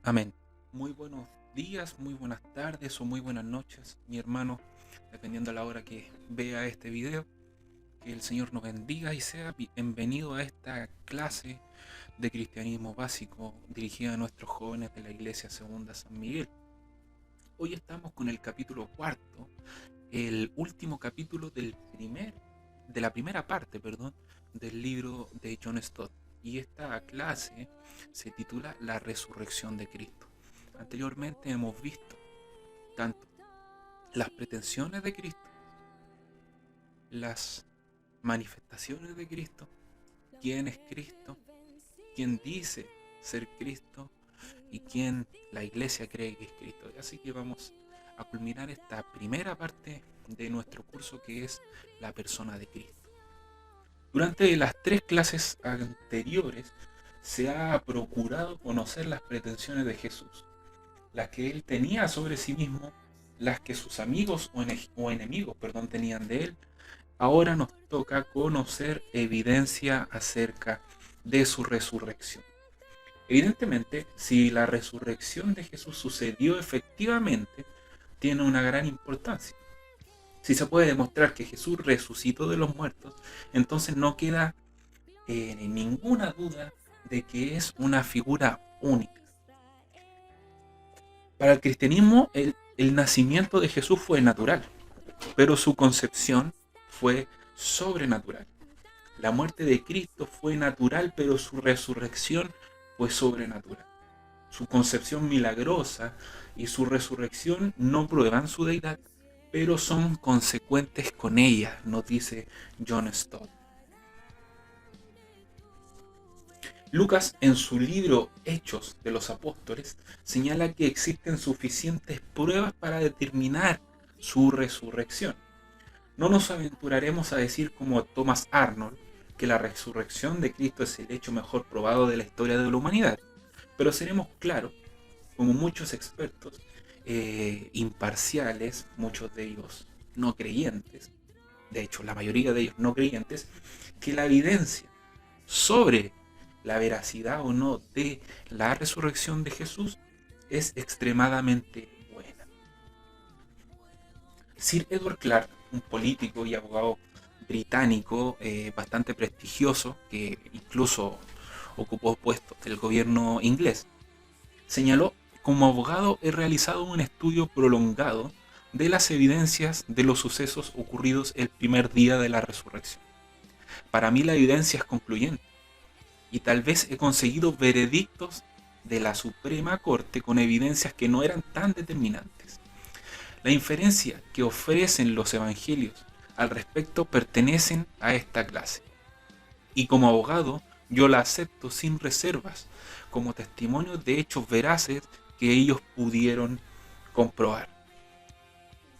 Amén. Muy buenos días, muy buenas tardes o muy buenas noches, mi hermano, dependiendo a la hora que vea este video. Que el Señor nos bendiga y sea bienvenido a esta clase de cristianismo básico dirigida a nuestros jóvenes de la Iglesia Segunda San Miguel. Hoy estamos con el capítulo cuarto, el último capítulo de la primera parte, del libro de John Stott. Y esta clase se titula La resurrección de Cristo. Anteriormente hemos visto tanto las pretensiones de Cristo, las manifestaciones de Cristo, quién es Cristo, quién dice ser Cristo y quién la iglesia cree que es Cristo. Así que vamos a culminar esta primera parte de nuestro curso, que es la persona de Cristo. Durante las 3 clases anteriores se ha procurado conocer las pretensiones de Jesús, las que él tenía sobre sí mismo, las que sus amigos o enemigos tenían de él. Ahora nos toca conocer evidencia acerca de su resurrección. Evidentemente, si la resurrección de Jesús sucedió efectivamente, tiene una gran importancia. Si se puede demostrar que Jesús resucitó de los muertos, entonces no queda ninguna duda de que es una figura única. Para el cristianismo, el nacimiento de Jesús fue natural, pero su concepción fue sobrenatural. La muerte de Cristo fue natural, pero su resurrección fue sobrenatural. Su concepción milagrosa y su resurrección no prueban su deidad, pero son consecuentes con ella, nos dice John Stott. Lucas, en su libro Hechos de los Apóstoles, señala que existen suficientes pruebas para determinar su resurrección. No nos aventuraremos a decir como Thomas Arnold que la resurrección de Cristo es el hecho mejor probado de la historia de la humanidad, pero seremos claros, como muchos expertos imparciales, muchos de ellos no creyentes, de hecho la mayoría de ellos no creyentes, que la evidencia sobre la veracidad o no de la resurrección de Jesús es extremadamente buena. Sir Edward Clarke, un político y abogado británico bastante prestigioso, que incluso ocupó puestos del gobierno inglés, señaló: como abogado he realizado un estudio prolongado de las evidencias de los sucesos ocurridos el primer día de la resurrección. Para mí la evidencia es concluyente, y tal vez he conseguido veredictos de la Suprema Corte con evidencias que no eran tan determinantes. La inferencia que ofrecen los evangelios al respecto pertenecen a esta clase, y como abogado yo la acepto sin reservas como testimonio de hechos veraces que ellos pudieron comprobar.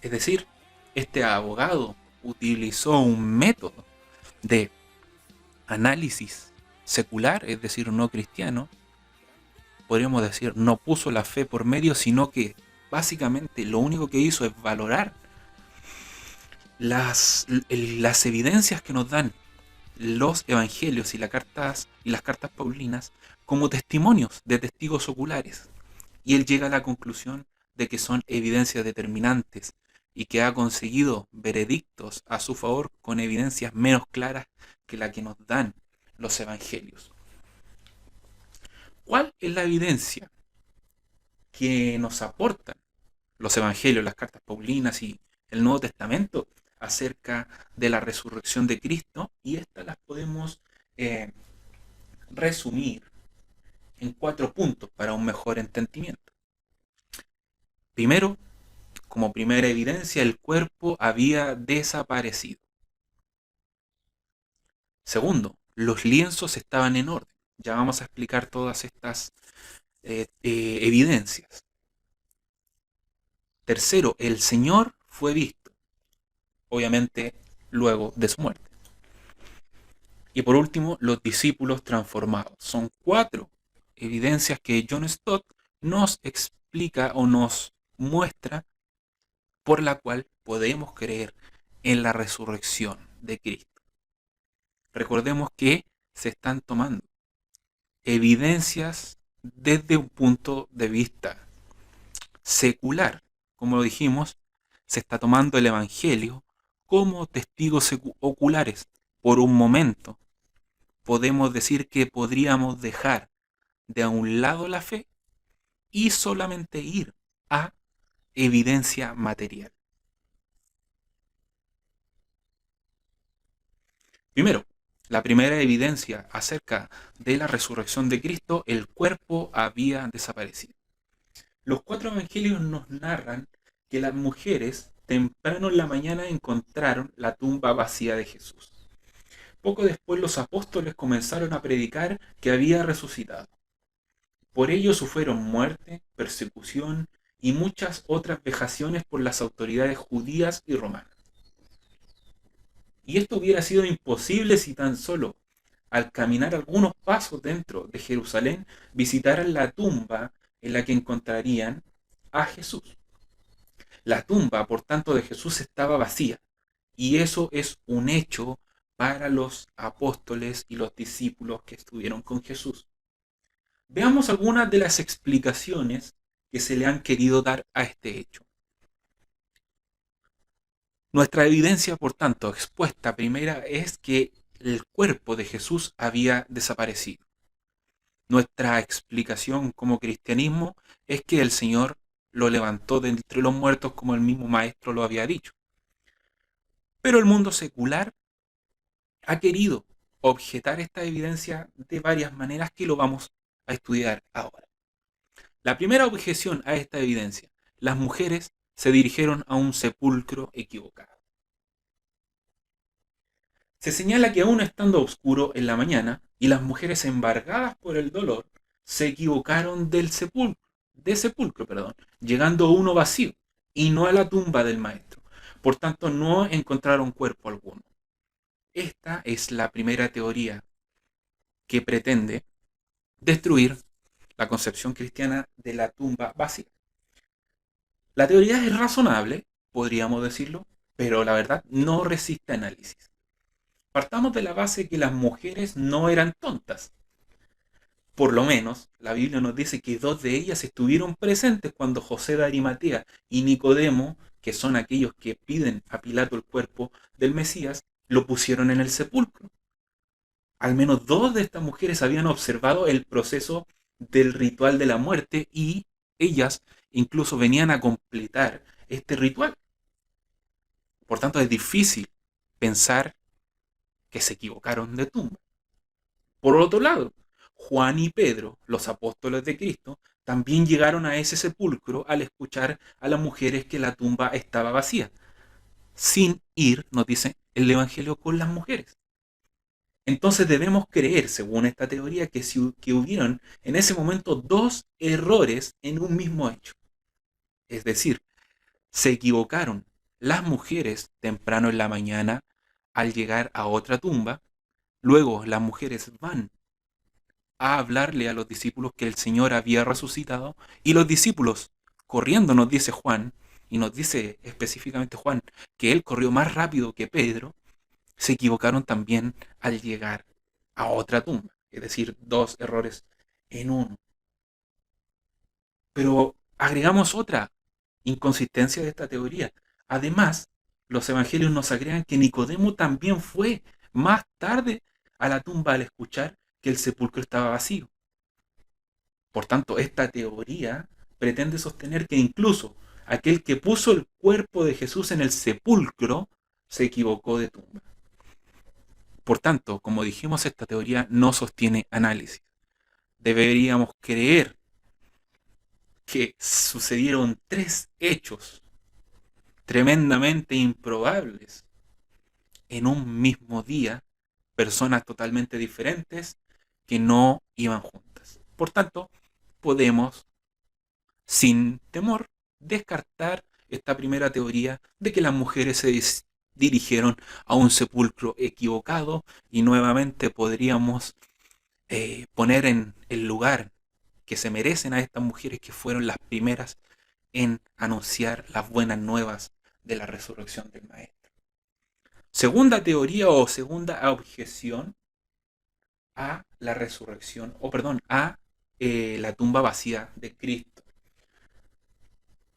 Es decir, este abogado utilizó un método de análisis secular, es decir, no cristiano. Podríamos decir, no puso la fe por medio, sino que básicamente lo único que hizo es valorar las evidencias que nos dan los evangelios y las cartas paulinas como testimonios de testigos oculares. Y él llega a la conclusión de que son evidencias determinantes y que ha conseguido veredictos a su favor con evidencias menos claras que la que nos dan los evangelios. ¿Cuál es la evidencia que nos aportan los evangelios, las cartas paulinas y el Nuevo Testamento acerca de la resurrección de Cristo? Y estas las podemos resumir en 4 puntos para un mejor entendimiento. Primero, como primera evidencia, el cuerpo había desaparecido. Segundo, los lienzos estaban en orden. Ya vamos a explicar todas estas evidencias. Tercero, el Señor fue visto, obviamente luego de su muerte. Y por último, los discípulos transformados. Son 4 evidencias que John Stott nos explica o nos muestra por la cual podemos creer en la resurrección de Cristo. Recordemos que se están tomando evidencias desde un punto de vista secular. Como lo dijimos, se está tomando el Evangelio como testigos oculares. Por un momento, podemos decir que podríamos dejar de a un lado la fe y solamente ir a evidencia material. Primero, la primera evidencia acerca de la resurrección de Cristo, el cuerpo había desaparecido. Los cuatro evangelios nos narran que las mujeres temprano en la mañana encontraron la tumba vacía de Jesús. Poco después los apóstoles comenzaron a predicar que había resucitado. Por ello sufrieron muerte, persecución y muchas otras vejaciones por las autoridades judías y romanas. Y esto hubiera sido imposible si tan solo al caminar algunos pasos dentro de Jerusalén visitaran la tumba en la que encontrarían a Jesús. La tumba, por tanto, de Jesús estaba vacía. Y eso es un hecho para los apóstoles y los discípulos que estuvieron con Jesús. Veamos algunas de las explicaciones que se le han querido dar a este hecho. Nuestra evidencia, por tanto, expuesta primera es que el cuerpo de Jesús había desaparecido. Nuestra explicación como cristianismo es que el Señor lo levantó de entre los muertos como el mismo Maestro lo había dicho. Pero el mundo secular ha querido objetar esta evidencia de varias maneras que lo vamos a estudiar ahora. La primera objeción a esta evidencia: las mujeres se dirigieron a un sepulcro equivocado. Se señala que aún estando oscuro en la mañana y las mujeres embargadas por el dolor se equivocaron de sepulcro, llegando a uno vacío y no a la tumba del maestro. Por tanto, no encontraron cuerpo alguno. Esta es la primera teoría que pretende destruir la concepción cristiana de la tumba vacía. La teoría es razonable, podríamos decirlo, pero la verdad no resiste análisis. Partamos de la base que las mujeres no eran tontas. Por lo menos, la Biblia nos dice que dos de ellas estuvieron presentes cuando José de Arimatea y Nicodemo, que son aquellos que piden a Pilato el cuerpo del Mesías, lo pusieron en el sepulcro. Al menos dos de estas mujeres habían observado el proceso del ritual de la muerte y ellas incluso venían a completar este ritual. Por tanto, es difícil pensar que se equivocaron de tumba. Por otro lado, Juan y Pedro, los apóstoles de Cristo, también llegaron a ese sepulcro al escuchar a las mujeres que la tumba estaba vacía, sin ir, nos dice el Evangelio, con las mujeres. Entonces debemos creer, según esta teoría, que hubieron en ese momento dos errores en un mismo hecho. Es decir, se equivocaron las mujeres temprano en la mañana al llegar a otra tumba. Luego las mujeres van a hablarle a los discípulos que el Señor había resucitado y los discípulos, corriendo, nos dice Juan, y nos dice específicamente Juan, que él corrió más rápido que Pedro, se equivocaron también al llegar a otra tumba. Es decir, dos errores en uno. Pero agregamos otra inconsistencia de esta teoría. Además, los evangelios nos agregan que Nicodemo también fue más tarde a la tumba al escuchar que el sepulcro estaba vacío. Por tanto, esta teoría pretende sostener que incluso aquel que puso el cuerpo de Jesús en el sepulcro se equivocó de tumba. Por tanto, como dijimos, esta teoría no sostiene análisis. Deberíamos creer que sucedieron tres hechos tremendamente improbables en un mismo día, personas totalmente diferentes que no iban juntas. Por tanto, podemos, sin temor, descartar esta primera teoría de que las mujeres se dirigieron a un sepulcro equivocado y nuevamente podríamos poner en el lugar que se merecen a estas mujeres que fueron las primeras en anunciar las buenas nuevas de la resurrección del Maestro. Segunda teoría o segunda objeción a la resurrección, a la tumba vacía de Cristo.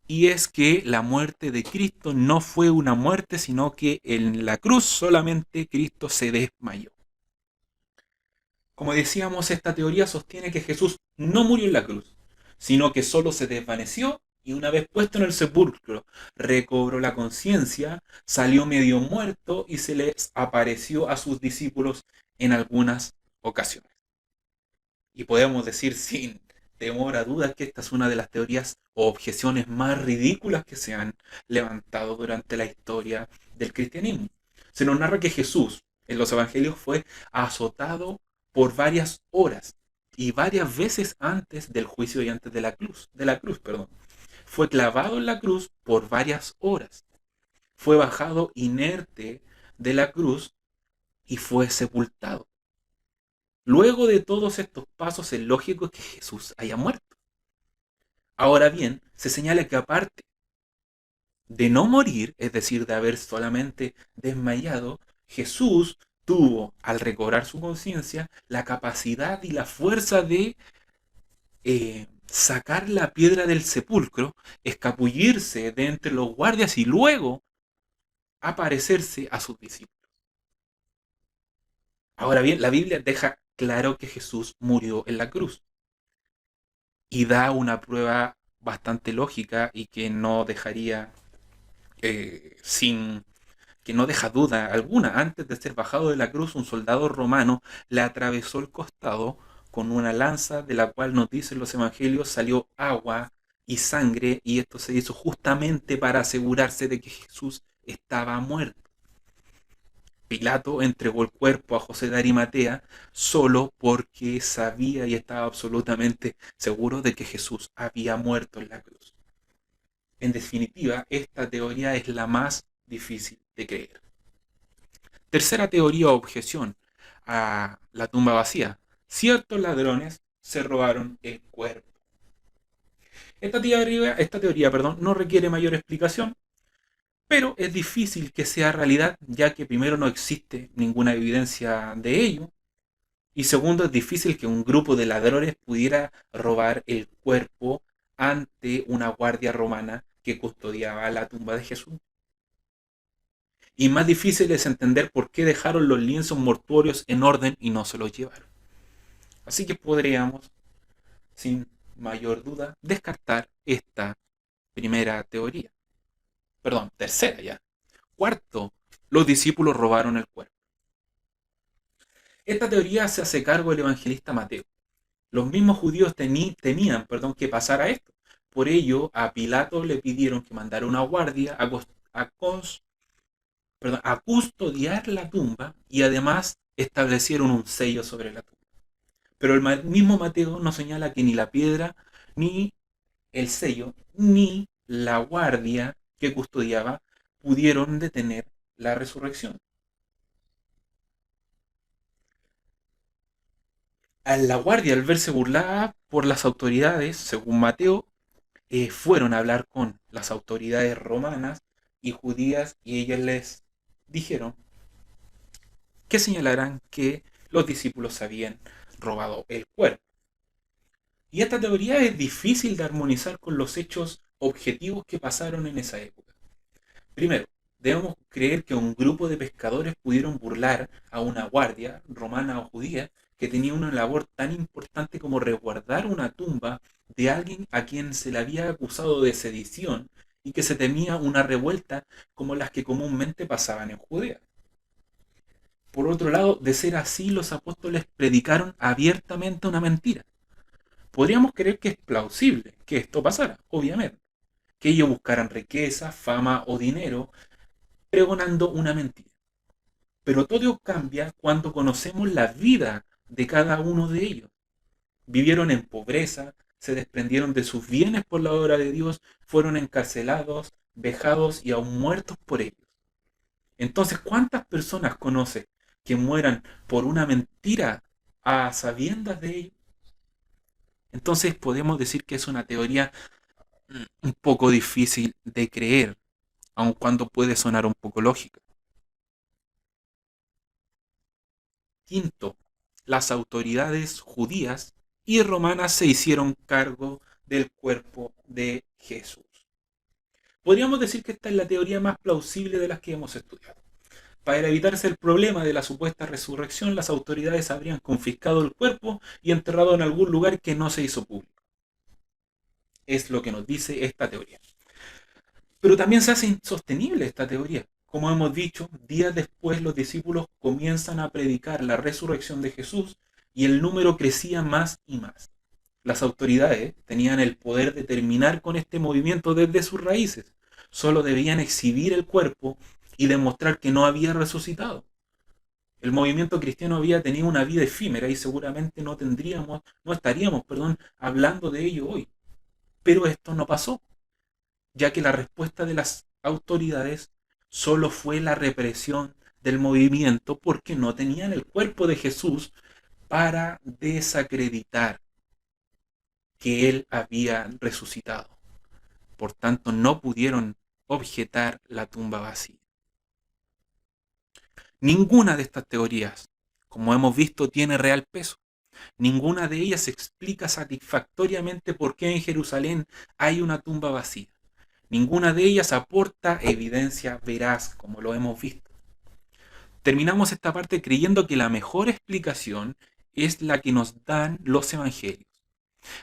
Y es que la muerte de Cristo no fue una muerte, sino que en la cruz solamente Cristo se desmayó. Como decíamos, esta teoría sostiene que Jesús no murió en la cruz, sino que solo se desvaneció y una vez puesto en el sepulcro, recobró la conciencia, salió medio muerto y se les apareció a sus discípulos en algunas ocasiones. Y podemos decir sin temor a dudas que esta es una de las teorías o objeciones más ridículas que se han levantado durante la historia del cristianismo. Se nos narra que Jesús en los evangelios fue azotado por varias horas y varias veces antes del juicio y antes de la cruz, perdón. Fue clavado en la cruz por varias horas. Fue bajado inerte de la cruz y fue sepultado. Luego de todos estos pasos es lógico que Jesús haya muerto. Ahora bien, se señala que aparte de no morir, es decir, de haber solamente desmayado, Jesús tuvo, al recobrar su conciencia, la capacidad y la fuerza de sacar la piedra del sepulcro, escabullirse de entre los guardias y luego aparecerse a sus discípulos. Ahora bien, la Biblia deja claro que Jesús murió en la cruz y da una prueba bastante lógica y que no dejaría sin que no deja duda alguna. Antes de ser bajado de la cruz, un soldado romano le atravesó el costado con una lanza de la cual nos dicen los evangelios salió agua y sangre, y esto se hizo justamente para asegurarse de que Jesús estaba muerto. Pilato entregó el cuerpo a José de Arimatea solo porque sabía y estaba absolutamente seguro de que Jesús había muerto en la cruz. En definitiva, esta teoría es la más difícil de creer. Tercera teoría o objeción a la tumba vacía. Ciertos ladrones se robaron el cuerpo. Esta teoría, no requiere mayor explicación, pero es difícil que sea realidad, ya que primero no existe ninguna evidencia de ello, y segundo es difícil que un grupo de ladrones pudiera robar el cuerpo ante una guardia romana que custodiaba la tumba de Jesús. Y más difícil es entender por qué dejaron los lienzos mortuorios en orden y no se los llevaron. Así que podríamos, sin mayor duda, descartar esta primera teoría. Perdón, tercera ya. Cuarto, los discípulos robaron el cuerpo. Esta teoría se hace cargo del evangelista Mateo. Los mismos judíos temían que pasara esto. Por ello, a Pilato le pidieron que mandara una guardia a custodiar la tumba y además establecieron un sello sobre la tumba. Pero el mismo Mateo nos señala que ni la piedra, ni el sello, ni la guardia que custodiaba pudieron detener la resurrección. A la guardia, al verse burlada por las autoridades, según Mateo, fueron a hablar con las autoridades romanas y judías y ellas les dijeron que señalaran que los discípulos habían robado el cuerpo. Y esta teoría es difícil de armonizar con los hechos objetivos que pasaron en esa época. Primero, debemos creer que un grupo de pescadores pudieron burlar a una guardia romana o judía que tenía una labor tan importante como resguardar una tumba de alguien a quien se le había acusado de sedición y que se temía una revuelta como las que comúnmente pasaban en Judea. Por otro lado, de ser así, los apóstoles predicaron abiertamente una mentira. Podríamos creer que es plausible que esto pasara, obviamente, que ellos buscaran riqueza, fama o dinero pregonando una mentira. Pero todo cambia cuando conocemos la vida de cada uno de ellos. Vivieron en pobreza, se desprendieron de sus bienes por la obra de Dios, fueron encarcelados, vejados y aún muertos por ellos. Entonces, ¿cuántas personas conoces que mueran por una mentira a sabiendas de ello? Entonces podemos decir que es una teoría un poco difícil de creer, aun cuando puede sonar un poco lógica. Quinto, las autoridades judías y romanas se hicieron cargo del cuerpo de Jesús. Podríamos decir que esta es la teoría más plausible de las que hemos estudiado. Para evitarse el problema de la supuesta resurrección, las autoridades habrían confiscado el cuerpo y enterrado en algún lugar que no se hizo público. Es lo que nos dice esta teoría. Pero también se hace insostenible esta teoría. Como hemos dicho, días después los discípulos comienzan a predicar la resurrección de Jesús y el número crecía más y más. Las autoridades tenían el poder de terminar con este movimiento desde sus raíces. Solo debían exhibir el cuerpo y demostrar que no había resucitado. El movimiento cristiano había tenido una vida efímera y seguramente no estaríamos, hablando de ello hoy. Pero esto no pasó, ya que la respuesta de las autoridades solo fue la represión del movimiento porque no tenían el cuerpo de Jesús para desacreditar que él había resucitado. Por tanto, no pudieron objetar la tumba vacía. Ninguna de estas teorías, como hemos visto, tiene real peso. Ninguna de ellas explica satisfactoriamente por qué en Jerusalén hay una tumba vacía. Ninguna de ellas aporta evidencia veraz, como lo hemos visto. Terminamos esta parte creyendo que la mejor explicación es la que nos dan los evangelios.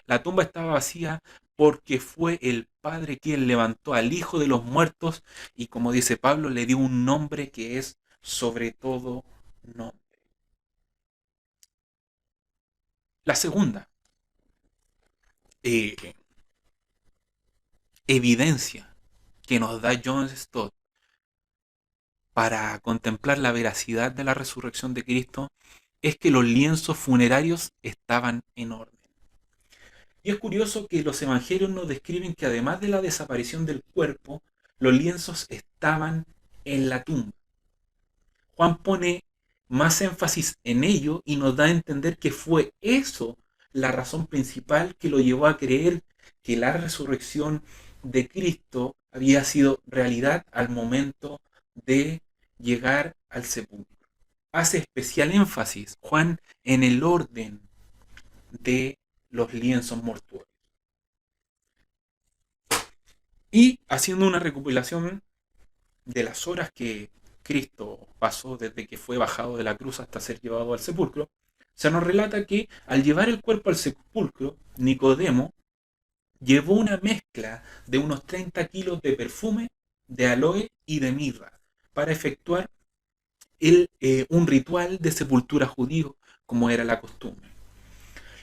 La tumba estaba vacía porque fue el Padre quien levantó al Hijo de los muertos y, como dice Pablo, le dio un nombre que es sobre todo nombre. La segunda eh, evidencia que nos da John Stott para contemplar la veracidad de la resurrección de Cristo es que los lienzos funerarios estaban en orden. Y es curioso que los evangelios nos describen que además de la desaparición del cuerpo, los lienzos estaban en la tumba. Juan pone más énfasis en ello y nos da a entender que fue eso la razón principal que lo llevó a creer que la resurrección de Cristo había sido realidad al momento de llegar al sepulcro. Hace especial énfasis Juan en el orden de los lienzos mortuorios. Y haciendo una recopilación de las horas que Cristo pasó desde que fue bajado de la cruz hasta ser llevado al sepulcro, se nos relata que al llevar el cuerpo al sepulcro, Nicodemo llevó una mezcla de unos 30 kilos de perfume, de aloe y de mirra para efectuar un ritual de sepultura judío, como era la costumbre.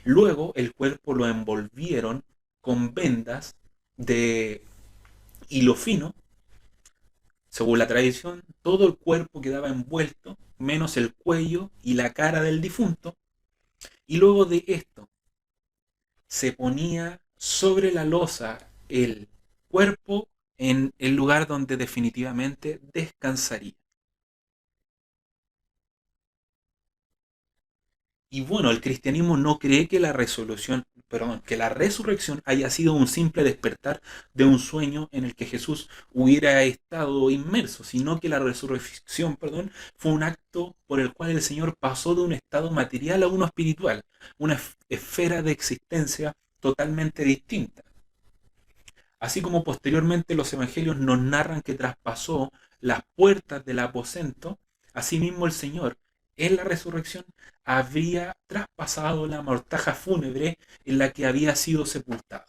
Luego el cuerpo lo envolvieron con vendas de hilo fino. Según la tradición, todo el cuerpo quedaba envuelto, menos el cuello y la cara del difunto, y luego de esto se ponía sobre la losa el cuerpo en el lugar donde definitivamente descansaría. Y bueno, el cristianismo no cree que que la resurrección haya sido un simple despertar de un sueño en el que Jesús hubiera estado inmerso, sino que la resurrección, fue un acto por el cual el Señor pasó de un estado material a uno espiritual, una esfera de existencia totalmente distinta. Así como posteriormente los evangelios nos narran que traspasó las puertas del aposento, asimismo el Señor en la resurrección habría traspasado la mortaja fúnebre en la que había sido sepultado.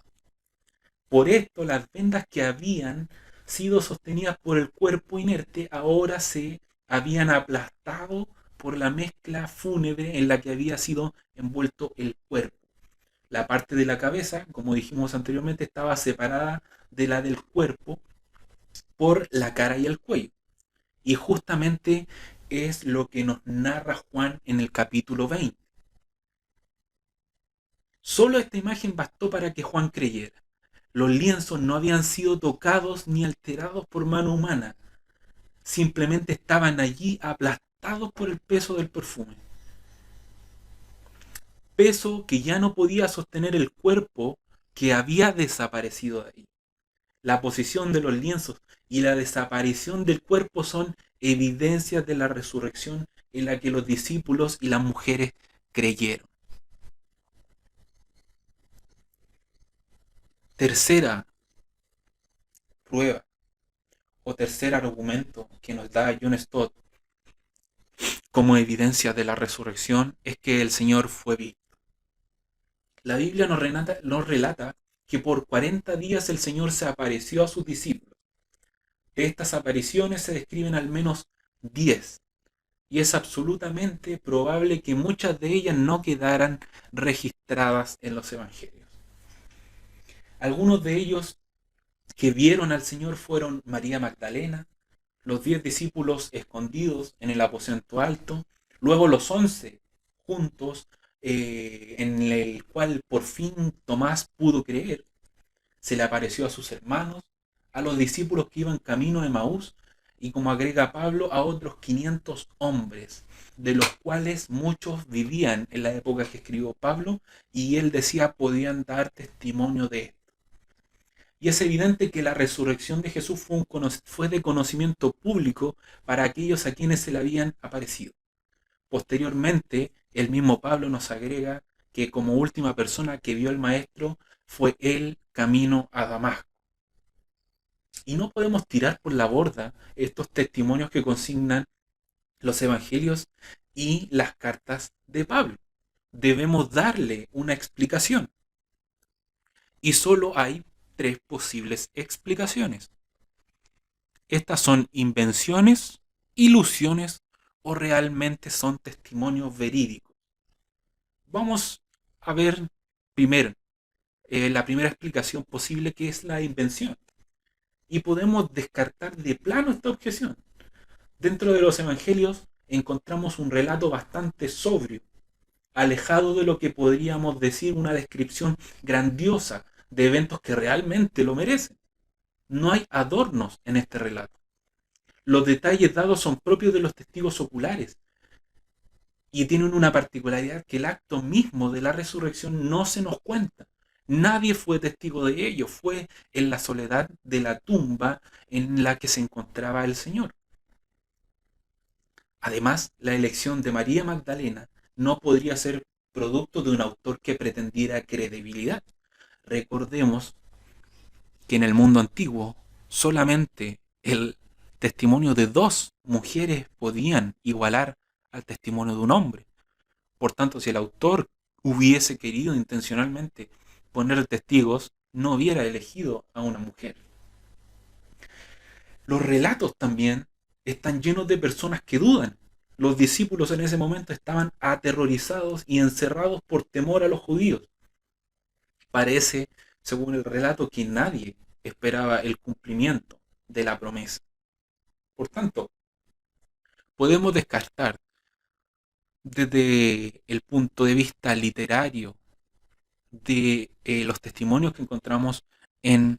Por esto las vendas que habían sido sostenidas por el cuerpo inerte ahora se habían aplastado por la mezcla fúnebre en la que había sido envuelto el cuerpo. La parte de la cabeza, como dijimos anteriormente, estaba separada de la del cuerpo por la cara y el cuello. Y justamente es lo que nos narra Juan en el capítulo 20. Solo esta imagen bastó para que Juan creyera. Los lienzos no habían sido tocados ni alterados por mano humana. Simplemente estaban allí aplastados por el peso del perfume. Peso que ya no podía sostener el cuerpo que había desaparecido de ahí. La posición de los lienzos y la desaparición del cuerpo son evidencias de la resurrección en la que los discípulos y las mujeres creyeron. Tercera prueba o tercer argumento que nos da John Stott como evidencia de la resurrección es que el Señor fue visto. La Biblia nos relata que por 40 días el Señor se apareció a sus discípulos. De estas apariciones se describen al menos 10, y es absolutamente probable que muchas de ellas no quedaran registradas en los evangelios. Algunos de ellos que vieron al Señor fueron María Magdalena, los 10 discípulos escondidos en el aposento alto, luego los 11 juntos, en el cual por fin Tomás pudo creer. Se le apareció a sus hermanos, a los discípulos que iban camino a Emaús, y como agrega Pablo, a otros 500 hombres, de los cuales muchos vivían en la época que escribió Pablo, y él decía podían dar testimonio de esto. Y es evidente que la resurrección de Jesús fue de conocimiento público para aquellos a quienes se le habían aparecido. Posteriormente, el mismo Pablo nos agrega que como última persona que vio al Maestro fue él camino a Damasco. Y no podemos tirar por la borda estos testimonios que consignan los evangelios y las cartas de Pablo. Debemos darle una explicación. Y solo hay 3 posibles explicaciones. Estas son invenciones, ilusiones o realmente son testimonios verídicos. Vamos a ver primero la primera explicación posible, que es la invención. Y podemos descartar de plano esta objeción. Dentro de los evangelios encontramos un relato bastante sobrio, alejado de lo que podríamos decir una descripción grandiosa de eventos que realmente lo merecen. No hay adornos en este relato. Los detalles dados son propios de los testigos oculares y tienen una particularidad, que el acto mismo de la resurrección no se nos cuenta. Nadie fue testigo de ello, fue en la soledad de la tumba en la que se encontraba el Señor. Además, la elección de María Magdalena no podría ser producto de un autor que pretendiera credibilidad. Recordemos que en el mundo antiguo solamente el testimonio de 2 mujeres podían igualar al testimonio de un hombre. Por tanto, si el autor hubiese querido intencionalmente poner testigos, no hubiera elegido a una mujer. Los relatos también están llenos de personas que dudan. Los discípulos en ese momento estaban aterrorizados y encerrados por temor a los judíos. Parece, según el relato, que nadie esperaba el cumplimiento de la promesa. Por tanto, podemos descartar desde el punto de vista literario de los testimonios que encontramos en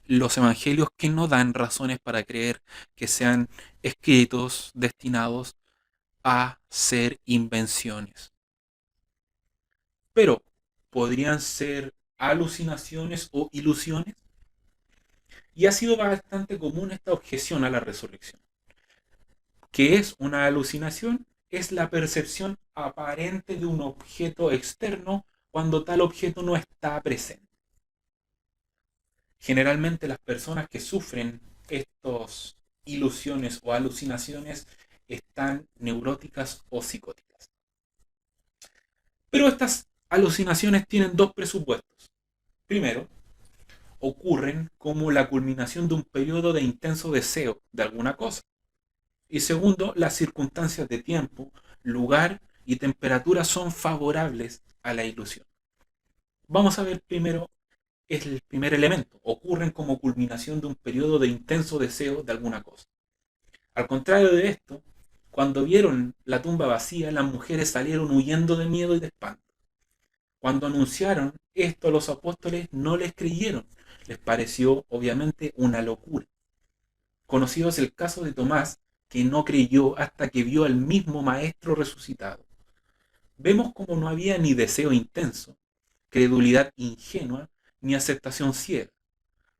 los evangelios, que no dan razones para creer que sean escritos destinados a ser invenciones. Pero, ¿podrían ser alucinaciones o ilusiones? Y ha sido bastante común esta objeción a la resurrección. ¿Qué es una alucinación? Es la percepción aparente de un objeto externo cuando tal objeto no está presente. Generalmente las personas que sufren estas ilusiones o alucinaciones están neuróticas o psicóticas. Pero estas alucinaciones tienen 2 presupuestos. Primero, ocurren como la culminación de un periodo de intenso deseo de alguna cosa. Y segundo, las circunstancias de tiempo, lugar y temperatura son favorables a la ilusión. Vamos a ver primero el primer elemento. Ocurren como culminación de un periodo de intenso deseo de alguna cosa. Al contrario de esto, cuando vieron la tumba vacía, las mujeres salieron huyendo de miedo y de espanto. Cuando anunciaron esto a los apóstoles, no les creyeron. Les pareció obviamente una locura. Conocido es el caso de Tomás, que no creyó hasta que vio al mismo Maestro resucitado. Vemos como no había ni deseo intenso, credulidad ingenua, ni aceptación ciega.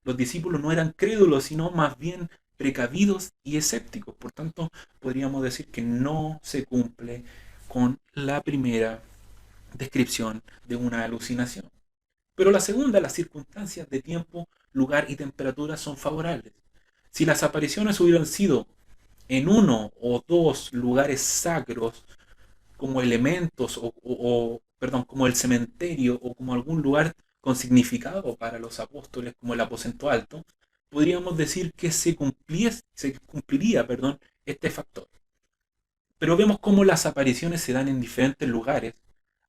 Los discípulos no eran crédulos, sino más bien precavidos y escépticos. Por tanto, podríamos decir que no se cumple con la primera descripción de una alucinación. Pero la segunda, las circunstancias de tiempo, lugar y temperatura son favorables. Si las apariciones hubieran sido en uno o dos lugares sacros, como elementos perdón, como el cementerio o como algún lugar con significado para los apóstoles, como el aposento alto, podríamos decir que se cumpliría, perdón, este factor. Pero vemos cómo las apariciones se dan en diferentes lugares,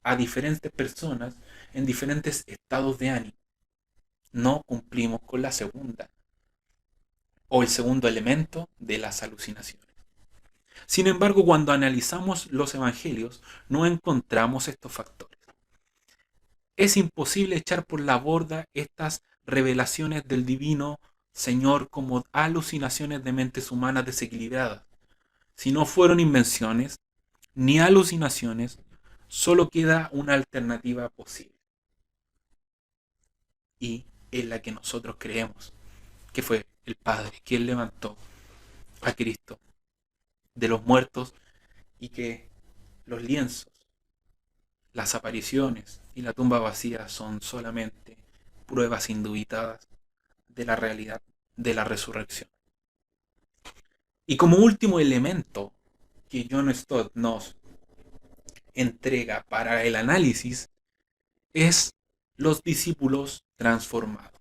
a diferentes personas, en diferentes estados de ánimo. No cumplimos con la segunda o el segundo elemento de las alucinaciones. Sin embargo, cuando analizamos los evangelios, no encontramos estos factores. Es imposible echar por la borda estas revelaciones del divino Señor como alucinaciones de mentes humanas desequilibradas. Si no fueron invenciones ni alucinaciones, solo queda una alternativa posible. Y en la que nosotros creemos, que fue el Padre quien levantó a Cristo de los muertos y que los lienzos, las apariciones y la tumba vacía son solamente pruebas indubitadas de la realidad de la resurrección. Y como último elemento que John Stott nos entrega para el análisis es los discípulos transformados.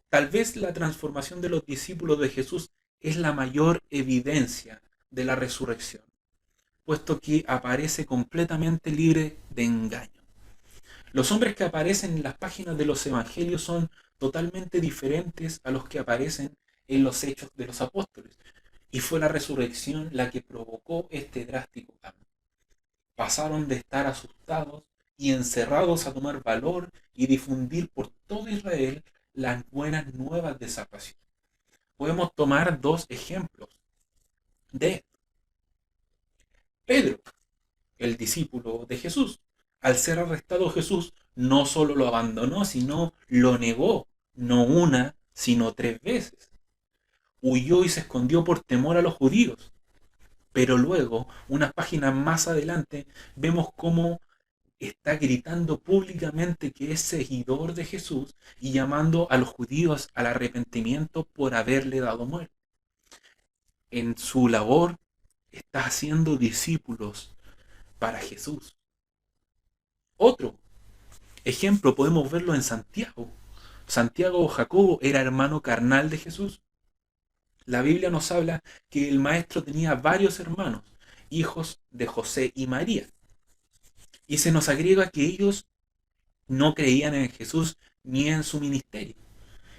Tal vez la transformación de los discípulos de Jesús es la mayor evidencia de la resurrección, puesto que aparece completamente libre de engaño. Los hombres que aparecen en las páginas de los evangelios son totalmente diferentes a los que aparecen en los hechos de los apóstoles. Y fue la resurrección la que provocó este drástico cambio. Pasaron de estar asustados y encerrados a tomar valor y difundir por todo Israel las buenas nuevas de salvación. Podemos tomar dos ejemplos de esto. Pedro, el discípulo de Jesús. Al ser arrestado Jesús, no solo lo abandonó, sino lo negó, no una, sino 3 veces. Huyó y se escondió por temor a los judíos. Pero luego, unas páginas más adelante, vemos cómo está gritando públicamente que es seguidor de Jesús y llamando a los judíos al arrepentimiento por haberle dado muerte. En su labor está haciendo discípulos para Jesús. Otro ejemplo podemos verlo en Santiago. Santiago o Jacobo era hermano carnal de Jesús. La Biblia nos habla que el maestro tenía varios hermanos, hijos de José y María. Y se nos agrega que ellos no creían en Jesús ni en su ministerio.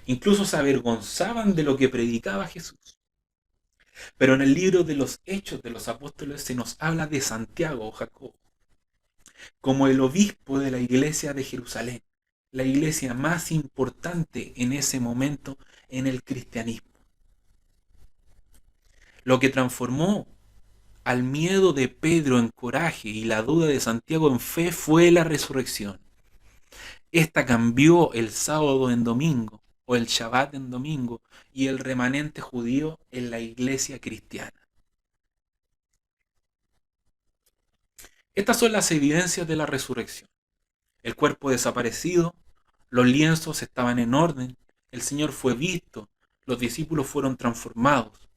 Incluso se avergonzaban de lo que predicaba Jesús. Pero en el libro de los Hechos de los Apóstoles se nos habla de Santiago o Jacobo como el obispo de la iglesia de Jerusalén, la iglesia más importante en ese momento en el cristianismo. Lo que transformó al miedo de Pedro en coraje y la duda de Santiago en fe fue la resurrección. Esta cambió el sábado en domingo, o el Shabbat en domingo, y el remanente judío en la iglesia cristiana. Estas son las evidencias de la resurrección. El cuerpo desaparecido, los lienzos estaban en orden, el Señor fue visto, los discípulos fueron transformados.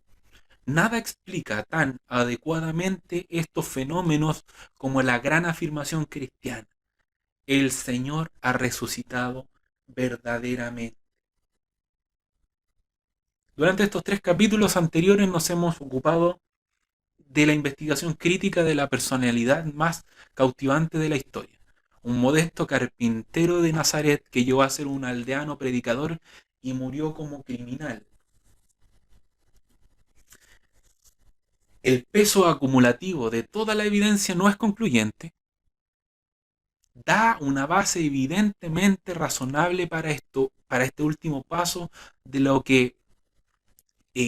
Nada explica tan adecuadamente estos fenómenos como la gran afirmación cristiana. El Señor ha resucitado verdaderamente. Durante estos 3 capítulos anteriores nos hemos ocupado de la investigación crítica de la personalidad más cautivante de la historia. Un modesto carpintero de Nazaret que llegó a ser un aldeano predicador y murió como criminal. El peso acumulativo de toda la evidencia no es concluyente. Da una base evidentemente razonable para este último paso de lo que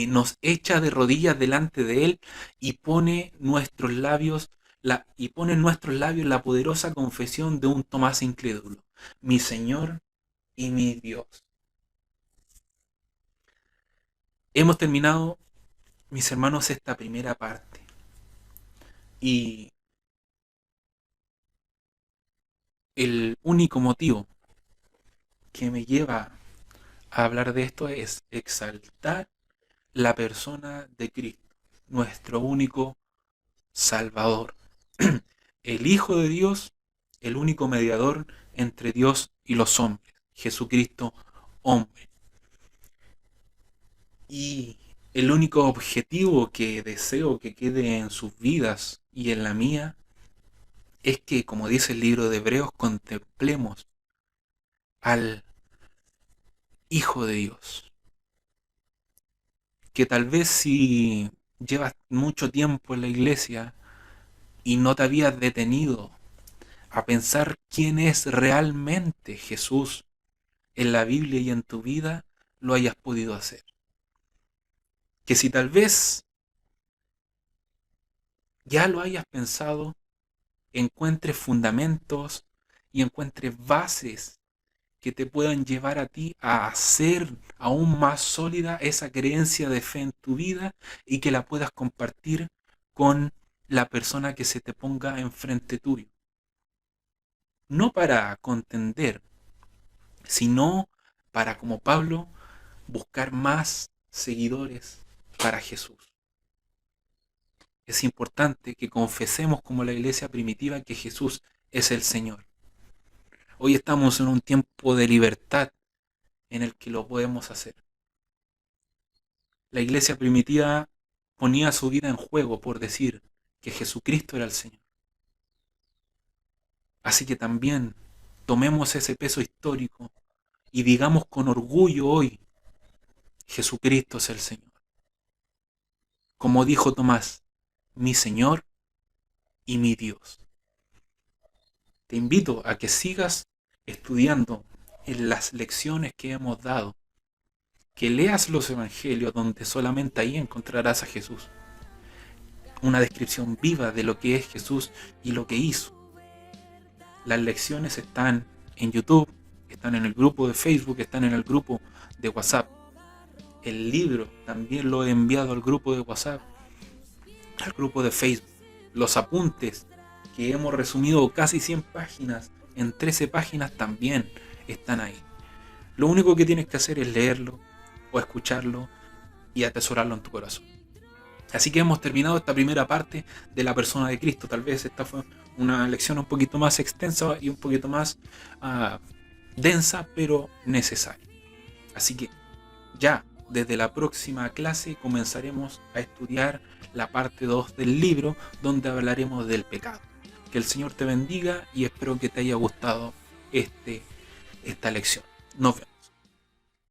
nos echa de rodillas delante de él y pone nuestros labios en nuestros labios la poderosa confesión de un Tomás incrédulo: mi Señor y mi Dios. Hemos terminado, mis hermanos, esta primera parte. Y el único motivo que me lleva a hablar de esto es exaltar la persona de Cristo, nuestro único Salvador, el Hijo de Dios, el único mediador entre Dios y los hombres, Jesucristo hombre. Y el único objetivo que deseo que quede en sus vidas y en la mía es que, como dice el libro de Hebreos, contemplemos al Hijo de Dios. Que tal vez si llevas mucho tiempo en la iglesia y no te habías detenido a pensar quién es realmente Jesús en la Biblia y en tu vida, lo hayas podido hacer. Que si tal vez ya lo hayas pensado, encuentres fundamentos y encuentres bases que te puedan llevar a ti a hacer aún más sólida esa creencia de fe en tu vida y que la puedas compartir con la persona que se te ponga enfrente tuyo. No para contender, sino para, como Pablo, buscar más seguidores para Jesús. Es importante que confesemos como la iglesia primitiva que Jesús es el Señor. Hoy estamos en un tiempo de libertad en el que lo podemos hacer. La iglesia primitiva ponía su vida en juego por decir que Jesucristo era el Señor. Así que también tomemos ese peso histórico y digamos con orgullo hoy, Jesucristo es el Señor. Como dijo Tomás, mi Señor y mi Dios. Te invito a que sigas estudiando en las lecciones que hemos dado, que leas los evangelios donde solamente ahí encontrarás a Jesús. Una descripción viva de lo que es Jesús y lo que hizo. Las lecciones están en YouTube, están en el grupo de Facebook, están en el grupo de WhatsApp. El libro también lo he enviado al grupo de WhatsApp, al grupo de Facebook. Los apuntes que hemos resumido casi 100 páginas en 13 páginas también están ahí. Lo único que tienes que hacer es leerlo o escucharlo y atesorarlo en tu corazón. Así que hemos terminado esta primera parte de la persona de Cristo. Tal vez esta fue una lección un poquito más extensa y un poquito más densa, pero necesaria. Así que ya desde la próxima clase comenzaremos a estudiar la parte 2 del libro, donde hablaremos del pecado. Que el Señor te bendiga y espero que te haya gustado esta lección. Nos vemos.